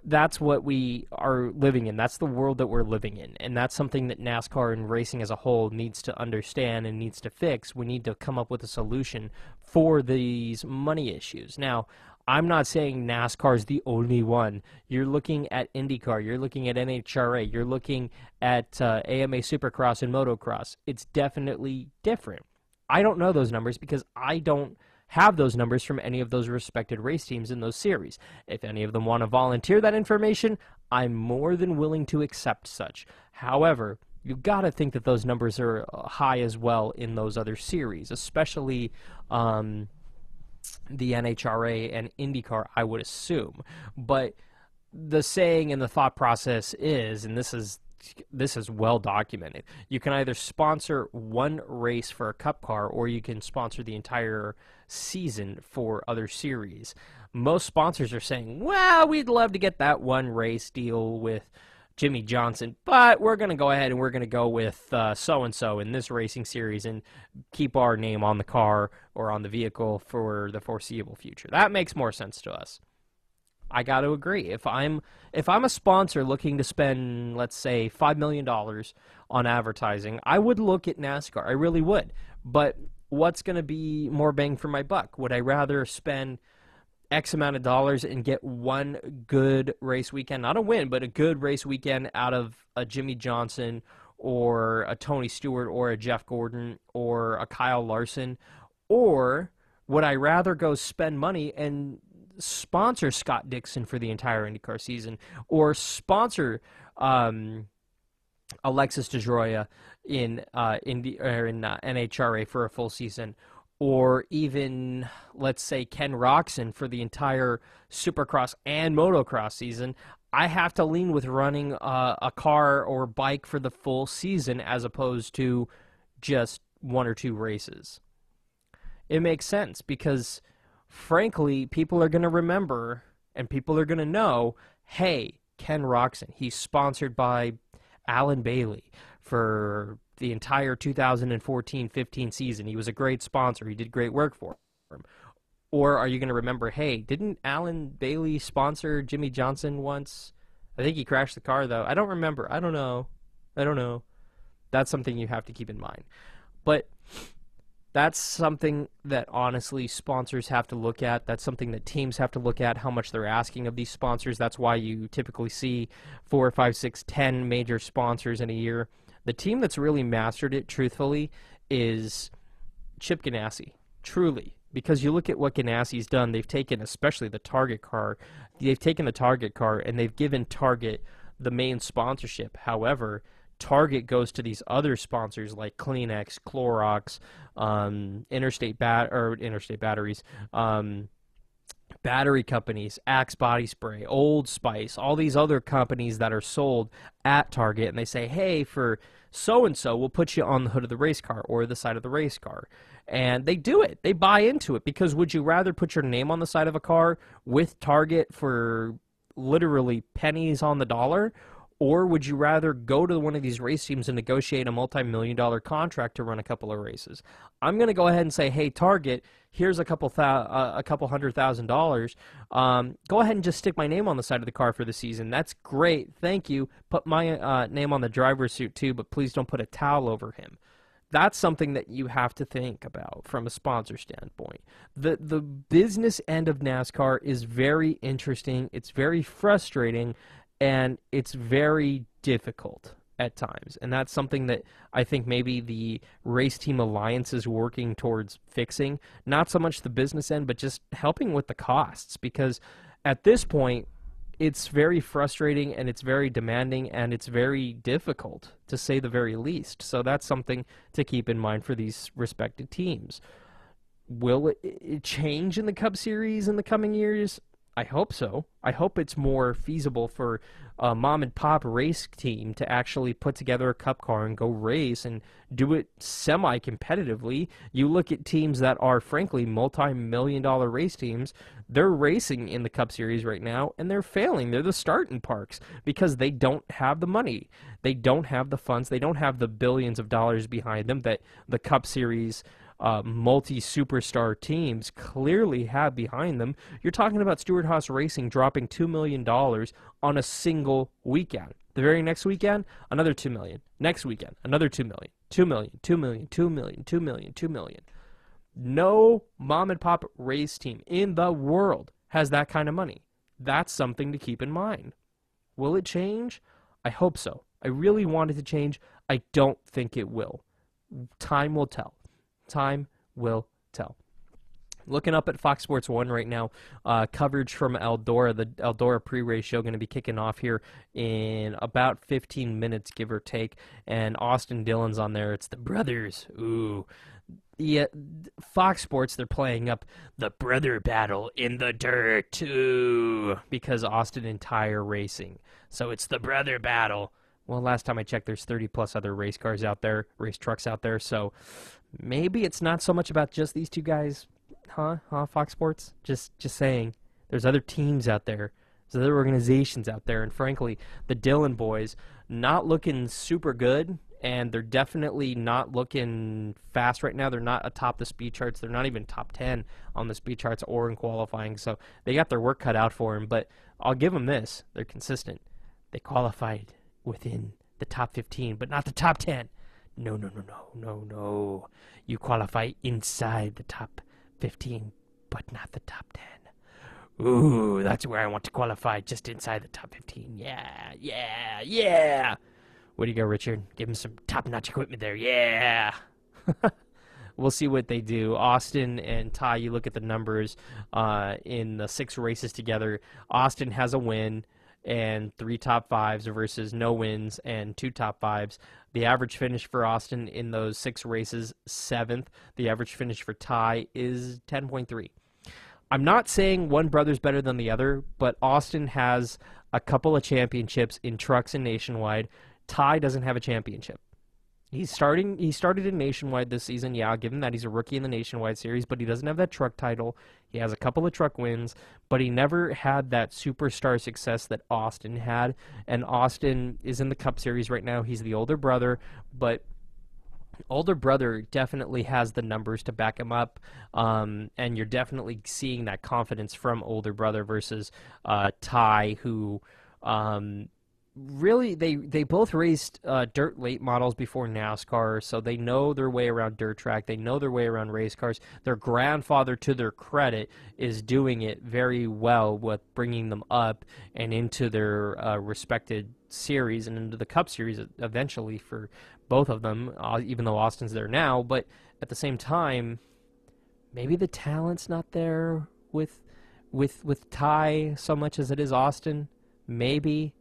that's what we are living in. That's the world that we're living in. And that's something that NASCAR and racing as a whole needs to understand and needs to fix. We need to come up with a solution for these money issues. Now, I'm not saying NASCAR is the only one. You're looking at IndyCar. You're looking at NHRA. You're looking at AMA Supercross and Motocross. It's definitely different. I don't know those numbers because I don't have those numbers from any of those respected race teams in those series. If any of them want to volunteer that information, I'm more than willing to accept such. However, you've got to think that those numbers are high as well in those other series, especially the NHRA and IndyCar, I would assume. But the saying and the thought process is, and this is well documented, you can either sponsor one race for a cup car or you can sponsor the entire season for other series. Most sponsors are saying, well, we'd love to get that one race deal with Jimmy Johnson, but we're going to go ahead and we're going to go with so-and-so in this racing series and keep our name on the car or on the vehicle for the foreseeable future. That makes more sense to us. I got to agree. If I'm a sponsor looking to spend, let's say, $5 million on advertising, I would look at NASCAR. I really would. But what's going to be more bang for my buck? Would I rather spend X amount of dollars and get one good race weekend, not a win, but a good race weekend out of a Jimmy Johnson or a Tony Stewart or a Jeff Gordon or a Kyle Larson? Or would I rather go spend money and sponsor Scott Dixon for the entire IndyCar season, or sponsor Alexis DeJoia in NHRA for a full season, or even, let's say, Ken Roczen for the entire Supercross and Motocross season? I have to lean with running a car or bike for the full season as opposed to just one or two races. It makes sense because, frankly, people are going to remember and people are going to know, hey, Ken Roczen, he's sponsored by Alan Bailey for the entire 2014-15 season. He was a great sponsor. He did great work for him. Or are you going to remember, hey, didn't Alan Bailey sponsor Jimmy Johnson once? I think he crashed the car, though. I don't remember. I don't know. That's something you have to keep in mind. But that's something that, honestly, sponsors have to look at. That's something that teams have to look at, how much they're asking of these sponsors. That's why you typically see 4, 5, 6, 10 major sponsors in a year. The team that's really mastered it, truthfully, is Chip Ganassi, truly. Because you look at what Ganassi's done, they've taken, especially the Target car, and they've given Target the main sponsorship. However, Target goes to these other sponsors like Kleenex, Clorox, Interstate Batteries, battery companies, Axe Body Spray, Old Spice, all these other companies that are sold at Target, and they say, hey, for so-and-so, we'll put you on the hood of the race car or the side of the race car. And they do it. They buy into it, because would you rather put your name on the side of a car with Target for literally pennies on the dollar, or would you rather go to one of these race teams and negotiate a multi-million-dollar contract to run a couple of races? I'm going to go ahead and say, hey, Target, here's a couple $100,000. Go ahead and just stick my name on the side of the car for the season. That's great. Thank you. Put my name on the driver's suit too, but please don't put a towel over him. That's something that you have to think about from a sponsor standpoint. The business end of NASCAR is very interesting. It's very frustrating. And it's very difficult at times. And that's something that I think maybe the Race Team Alliance is working towards fixing. Not so much the business end, but just helping with the costs. Because at this point, it's very frustrating and it's very demanding and it's very difficult, to say the very least. So that's something to keep in mind for these respected teams. Will it change in the Cup Series in the coming years? I hope so. I hope it's more feasible for a mom-and-pop race team to actually put together a cup car and go race and do it semi-competitively. You look at teams that are, frankly, multi-million-dollar race teams, they're racing in the Cup Series right now, and they're failing. They're the starting parks because they don't have the money. They don't have the funds. They don't have the billions of dollars behind them that the Cup Series multi-superstar teams clearly have behind them. You're talking about Stewart-Haas Racing dropping $2 million on a single weekend. The very next weekend, another $2 million. Next weekend, another $2 million. $2 million, $2 million, $2 million, $2 million, $2 million. No mom-and-pop race team in the world has that kind of money. That's something to keep in mind. Will it change? I hope so. I really want it to change. I don't think it will. Time will tell. Time will tell. Looking up at Fox Sports 1 right now, coverage from Eldora, the Eldora pre-race show, going to be kicking off here in about 15 minutes, give or take, and Austin Dillon's on there. It's the brothers. Ooh. Yeah, Fox Sports, they're playing up the brother battle in the dirt, too, because Austin and Ty are racing. So it's the brother battle. Well, last time I checked, there's 30-plus other race cars out there, race trucks out there, so maybe it's not so much about just these two guys, huh, Fox Sports? Just saying, there's other teams out there, there's other organizations out there, and frankly, the Dillon boys, not looking super good, and they're definitely not looking fast right now. They're not atop the speed charts. They're not even top 10 on the speed charts or in qualifying, so they got their work cut out for them, but I'll give them this. They're consistent. They qualified within the top 15, but not the top 10. No. You qualify inside the top 15, but not the top 10. Ooh, that's where I want to qualify, just inside the top 15. Yeah. What do you got, Richard? Give him some top-notch equipment there. Yeah. We'll see what they do. Austin and Ty, you look at the numbers in the 6 races together. Austin has a win and 3 top 5s versus no wins and 2 top 5s. The average finish for Austin in those 6 races, 7th. The average finish for Ty is 10.3. I'm not saying one brother's better than the other, but Austin has a couple of championships in trucks and nationwide. Ty doesn't have a championship. He started in Nationwide this season. Yeah, I'll give him that. He's a rookie in the Nationwide series, but he doesn't have that truck title. He has a couple of truck wins, but he never had that superstar success that Austin had. And Austin is in the Cup Series right now. He's the older brother, but older brother definitely has the numbers to back him up, and you're definitely seeing that confidence from older brother versus Ty, who really, they both raced dirt late models before NASCAR, so they know their way around dirt track. They know their way around race cars. Their grandfather, to their credit, is doing it very well with bringing them up and into their respected series and into the Cup Series eventually for both of them, even though Austin's there now. But at the same time, maybe the talent's not there with Ty so much as it is Austin. Maybe.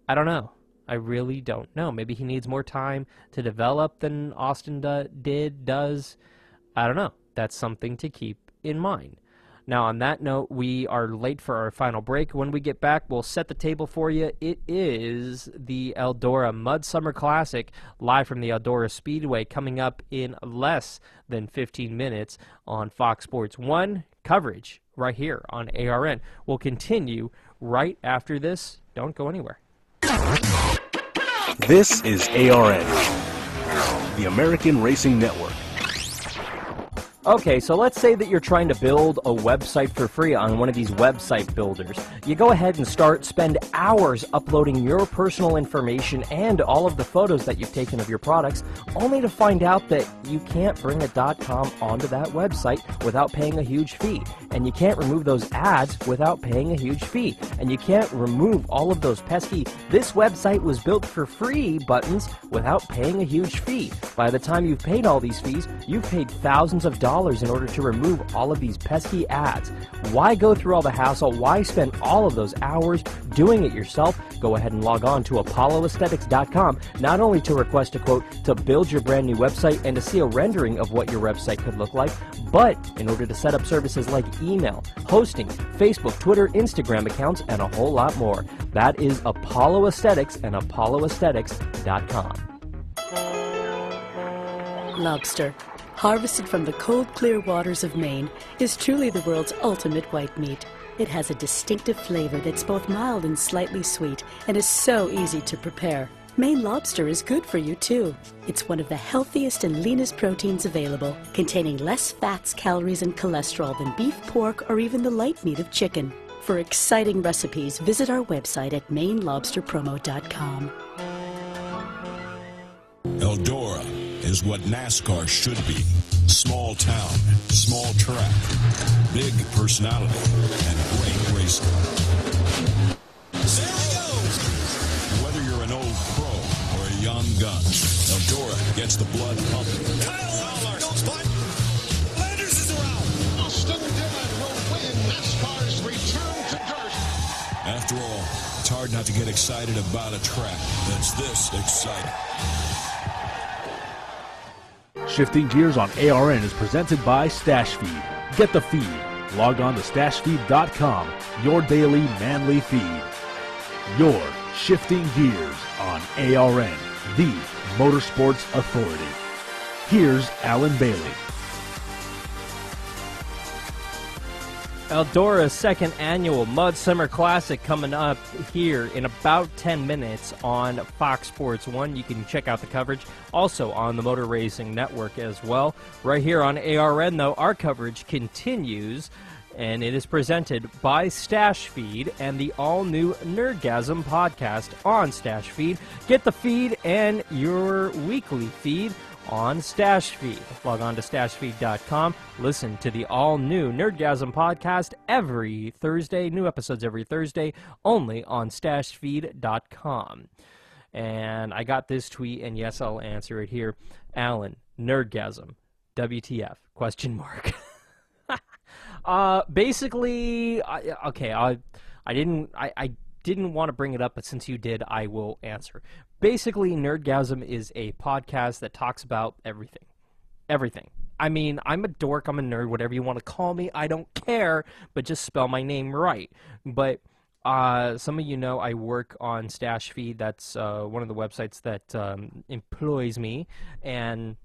I don't know. I really don't know. Maybe he needs more time to develop than Austin does. I don't know. That's something to keep in mind. Now, on that note, we are late for our final break. When we get back, we'll set the table for you. It is the Eldora MudSummer Classic, live from the Eldora Speedway, coming up in less than 15 minutes on Fox Sports 1 coverage right here on ARN. We'll continue right after this. Don't go anywhere. This is ARN, the American Racing Network. Okay, so let's say that you're trying to build a website for free on one of these website builders. You go ahead and spend hours uploading your personal information and all of the photos that you've taken of your products, only to find out that you can't bring a .com onto that website without paying a huge fee. And you can't remove those ads without paying a huge fee. And you can't remove all of those pesky "this website was built for free" buttons without paying a huge fee. By the time you've paid all these fees, you've paid thousands of dollars in order to remove all of these pesky ads. Why go through all the hassle? Why spend all of those hours doing it yourself? Go ahead and log on to apolloaesthetics.com, not only to request a quote to build your brand new website and to see a rendering of what your website could look like, but in order to set up services like email, hosting, Facebook, Twitter, Instagram accounts, and a whole lot more. That is Apollo Aesthetics and apolloaesthetics.com. Lobster, harvested from the cold, clear waters of Maine, is truly the world's ultimate white meat. It has a distinctive flavor that's both mild and slightly sweet, and is so easy to prepare. Maine lobster is good for you too. It's one of the healthiest and leanest proteins available, containing less fats, calories, and cholesterol than beef, pork, or even the light meat of chicken. For exciting recipes, visit our website at mainelobsterpromo.com. Eldora is what NASCAR should be. Small town, small track, big personality, and great racing. There he goes. Whether you're an old pro or a young gun, Eldora gets the blood pumping. Kyle goes by. Landers is around. Austin Dillon will win NASCAR's return to dirt. After all, it's hard not to get excited about a track that's this exciting. Shifting Gears on ARN is presented by Stash Feed. Get the feed. Log on to stashfeed.com, your daily manly feed. Your Shifting Gears on ARN, the Motorsports Authority. Here's Alan Bailey. Eldora's second annual MudSummer Classic coming up here in about 10 minutes on Fox Sports 1. You can check out the coverage also on the Motor Racing Network as well. Right here on ARN, though, our coverage continues, and it is presented by Stash Feed and the all-new Nerdgasm podcast on Stash Feed. Get the feed and your weekly feed on Stash Feed. Log on to stashfeed.com. Listen to the all-new Nerdgasm podcast every Thursday. New episodes every Thursday, only on stashfeed.com. And I got this tweet, and yes, I'll answer it here. Alan, Nerdgasm, WTF, question mark. Basically, I didn't want to bring it up, but since you did, I will answer. Basically, Nerdgasm is a podcast that talks about everything. Everything. I mean, I'm a dork, I'm a nerd, whatever you want to call me, I don't care, but just spell my name right. But some of you know I work on Stash Feed. That's one of the websites that employs me, and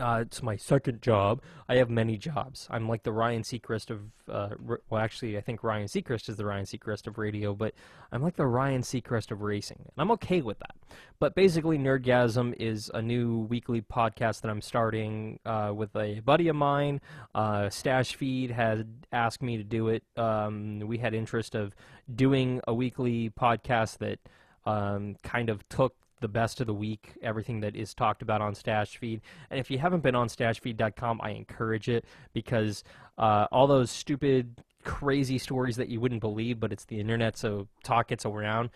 it's my second job. I have many jobs. I'm like the Ryan Seacrest of, well, actually, I think Ryan Seacrest is the Ryan Seacrest of radio, but I'm like the Ryan Seacrest of racing, and I'm okay with that. But basically, Nerdgasm is a new weekly podcast that I'm starting with a buddy of mine. Stash Feed had asked me to do it. We had interest of doing a weekly podcast that kind of took the best of the week, everything that is talked about on Stash Feed. And if you haven't been on stashfeed.com, I encourage it, because all those stupid, crazy stories that you wouldn't believe, but it's the internet, so talk gets around,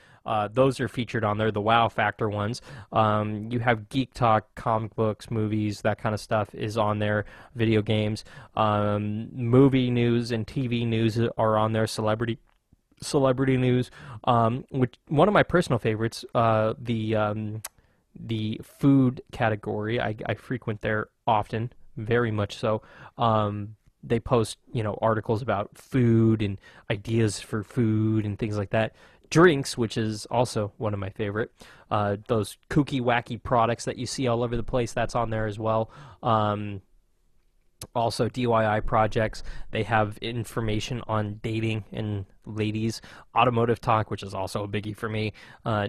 those are featured on there, the wow factor ones. You have geek talk, comic books, movies, that kind of stuff is on there, video games. Movie news and TV news are on there, celebrity news, which one of my personal favorites, the food category. I frequent there often, very much so. They post, articles about food and ideas for food and things like that. Drinks, which is also one of my favorite. Those kooky, wacky products that you see all over the place, that's on there as well. Also, DIY projects. They have information on dating and ladies. Automotive talk, which is also a biggie for me.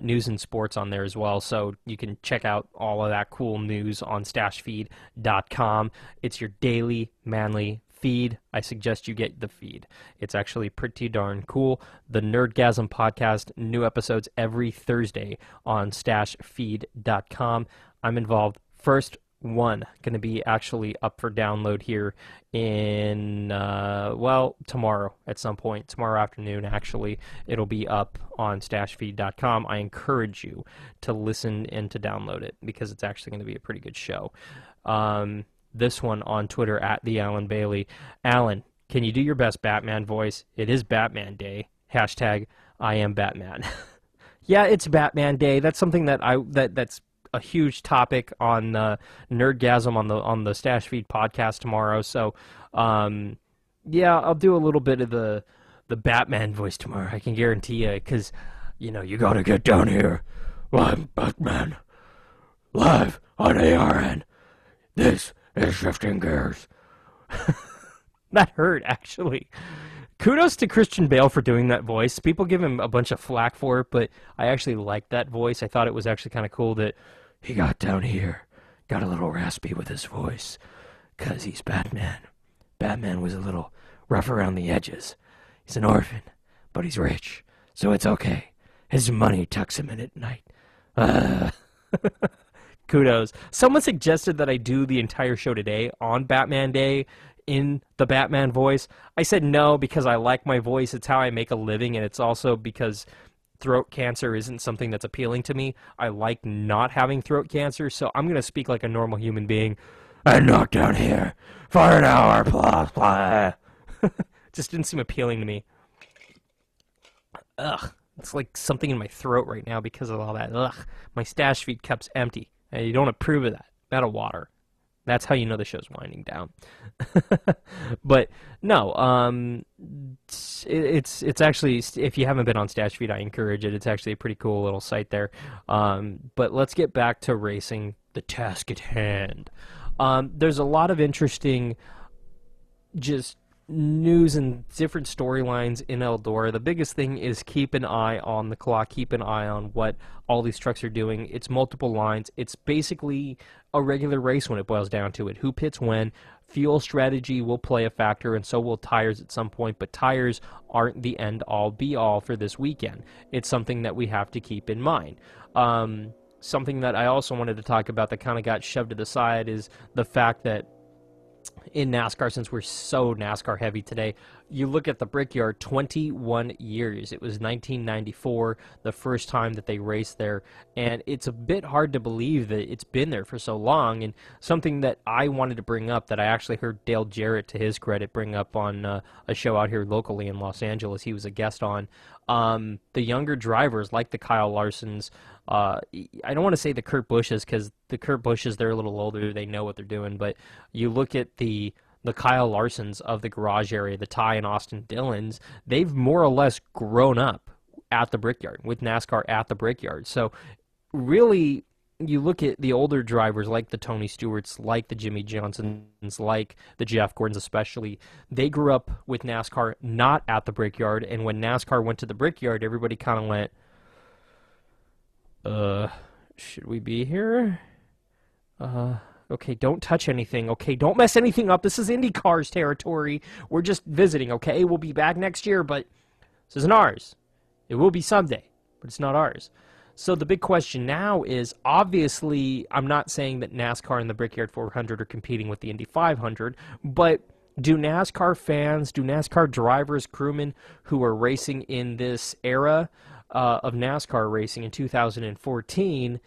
News and sports on there as well. So you can check out all of that cool news on stashfeed.com. It's your daily manly feed. I suggest you get the feed. It's actually pretty darn cool. The Nerdgasm podcast, new episodes every Thursday on stashfeed.com. I'm involved. First one going to be actually up for download here in tomorrow at some point, tomorrow afternoon. Actually, it'll be up on stashfeed.com. I encourage you to listen and to download it, because it's actually going to be a pretty good show. This one on Twitter at the Alan Bailey. Alan, can you do your best Batman voice? It is Batman Day. Hashtag I am Batman. Yeah, it's Batman Day. That's something that that's a huge topic on Nerdgasm on the Stash Feed podcast tomorrow. So, yeah, I'll do a little bit of the Batman voice tomorrow. I can guarantee you, because you gotta get down here. I'm Batman, live on ARN. This is Shifting Gears. That hurt, actually. Kudos to Christian Bale for doing that voice. People give him a bunch of flack for it, but I actually liked that voice. I thought it was actually kind of cool that he got down here, got a little raspy with his voice, because he's Batman. Batman was a little rough around the edges. He's an orphan, but he's rich, so it's okay. His money tucks him in at night. Kudos. Someone suggested that I do the entire show today on Batman Day in the Batman voice. I said no because I like my voice. It's how I make a living, and it's also because throat cancer isn't something that's appealing to me. I like not having throat cancer, so I'm going to speak like a normal human being. I knocked down here for an hour, blah, blah. Just didn't seem appealing to me. Ugh. It's like something in my throat right now because of all that. Ugh. My stash feed cup's empty. And you don't approve of that. Out of water. That's how you know the show's winding down. But no, it's actually, if you haven't been on Stash Feed, I encourage it. It's actually a pretty cool little site there. But let's get back to racing, the task at hand. There's a lot of interesting just news and different storylines in Eldora. The biggest thing is keep an eye on the clock, keep an eye on what all these trucks are doing. It's multiple lines. It's basically a regular race when it boils down to it. Who pits when? Fuel strategy will play a factor, and so will tires at some point, but tires aren't the end-all, be-all for this weekend. It's something that we have to keep in mind. Something that I also wanted to talk about that kind of got shoved to the side is the fact that in NASCAR, since we're so NASCAR heavy today, you look at the Brickyard, 21 years. It was 1994, the first time that they raced there, and it's a bit hard to believe that it's been there for so long. And something that I wanted to bring up that I actually heard Dale Jarrett, to his credit, bring up on a show out here locally in Los Angeles. He was a guest on. The younger drivers, like the Kyle Larsons, I don't want to say the Kurt Busches, because the Kurt Busches, they're a little older, they know what they're doing, but you look at the Kyle Larsons of the garage area, the Ty and Austin Dillons, they've more or less grown up at the Brickyard, with NASCAR at the Brickyard. So really, you look at the older drivers like the Tony Stewarts, like the Jimmy Johnsons, like the Jeff Gordons especially, they grew up with NASCAR not at the Brickyard, and when NASCAR went to the Brickyard, everybody kind of went, should we be here? Okay, don't touch anything. Okay, don't mess anything up. This is IndyCar's territory. We're just visiting, okay? We'll be back next year, but this isn't ours. It will be someday, but it's not ours. So the big question now is, obviously, I'm not saying that NASCAR and the Brickyard 400 are competing with the Indy 500, but do NASCAR fans, do NASCAR drivers, crewmen who are racing in this era of NASCAR racing in 2014,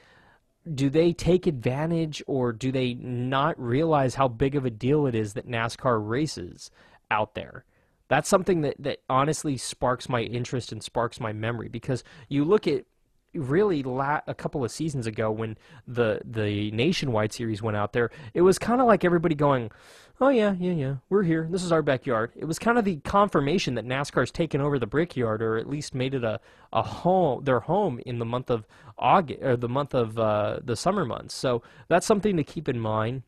do they take advantage, or do they not realize how big of a deal it is that NASCAR races out there? That's something that honestly sparks my interest and sparks my memory, because you look at really a couple of seasons ago when the Nationwide Series went out there, it was kind of like everybody going, oh yeah, we're here, this is our backyard. It was kind of the confirmation that NASCAR's taken over the Brickyard, or at least made it a home, their home in the month of August, or the month of the summer months. So that's something to keep in mind.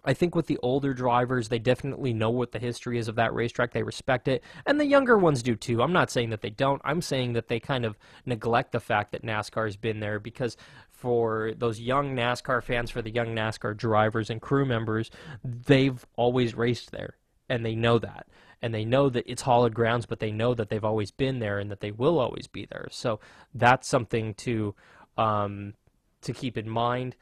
I think with the older drivers, they definitely know what the history is of that racetrack. They respect it. And the younger ones do too. I'm not saying that they don't. I'm saying that they kind of neglect the fact that NASCAR has been there, because for those young NASCAR fans, for the young NASCAR drivers and crew members, they've always raced there. And they know that. And they know that it's hallowed grounds, but they know that they've always been there and that they will always be there. So that's something to keep in mind.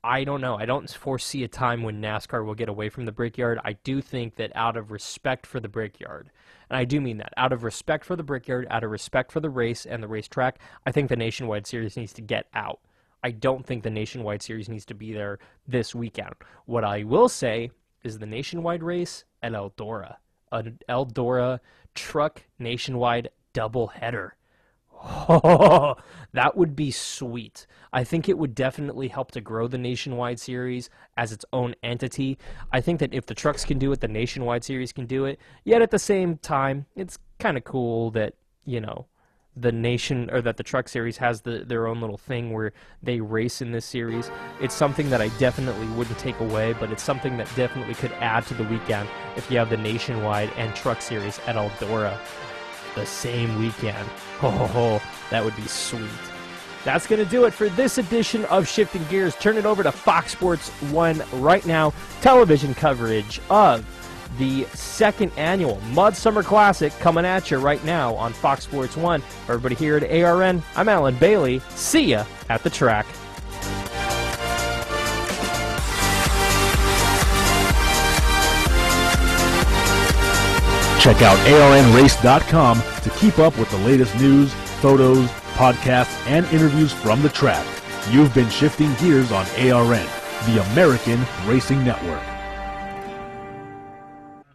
I don't know. I don't foresee a time when NASCAR will get away from the Brickyard. I do think that out of respect for the Brickyard, and I do mean that, out of respect for the Brickyard, out of respect for the race and the racetrack, I think the Nationwide Series needs to get out. I don't think the Nationwide Series needs to be there this weekend. What I will say is the Nationwide race at Eldora. An Eldora truck Nationwide doubleheader. Oh, that would be sweet. I think it would definitely help to grow the Nationwide Series as its own entity. I think that if the trucks can do it, the Nationwide Series can do it. Yet at the same time, it's kind of cool that, the nation, or that the Truck Series has their own little thing where they race in this series. It's something that I definitely wouldn't take away, but it's something that definitely could add to the weekend if you have the Nationwide and Truck Series at Eldora the same weekend. Oh, that would be sweet. That's going to do it for this edition of Shifting Gears. Turn it over to Fox Sports 1 right now. Television coverage of the second annual MudSummer Classic coming at you right now on Fox Sports 1. For everybody here at ARN, I'm Alan Bailey. See ya at the track. Check out ARNrace.com to keep up with the latest news, photos, podcasts, and interviews from the track. You've been Shifting Gears on ARN, the American Racing Network.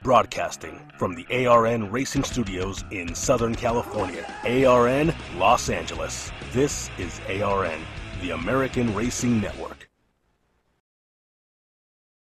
Broadcasting from the ARN Racing Studios in Southern California, ARN Los Angeles. This is ARN, the American Racing Network.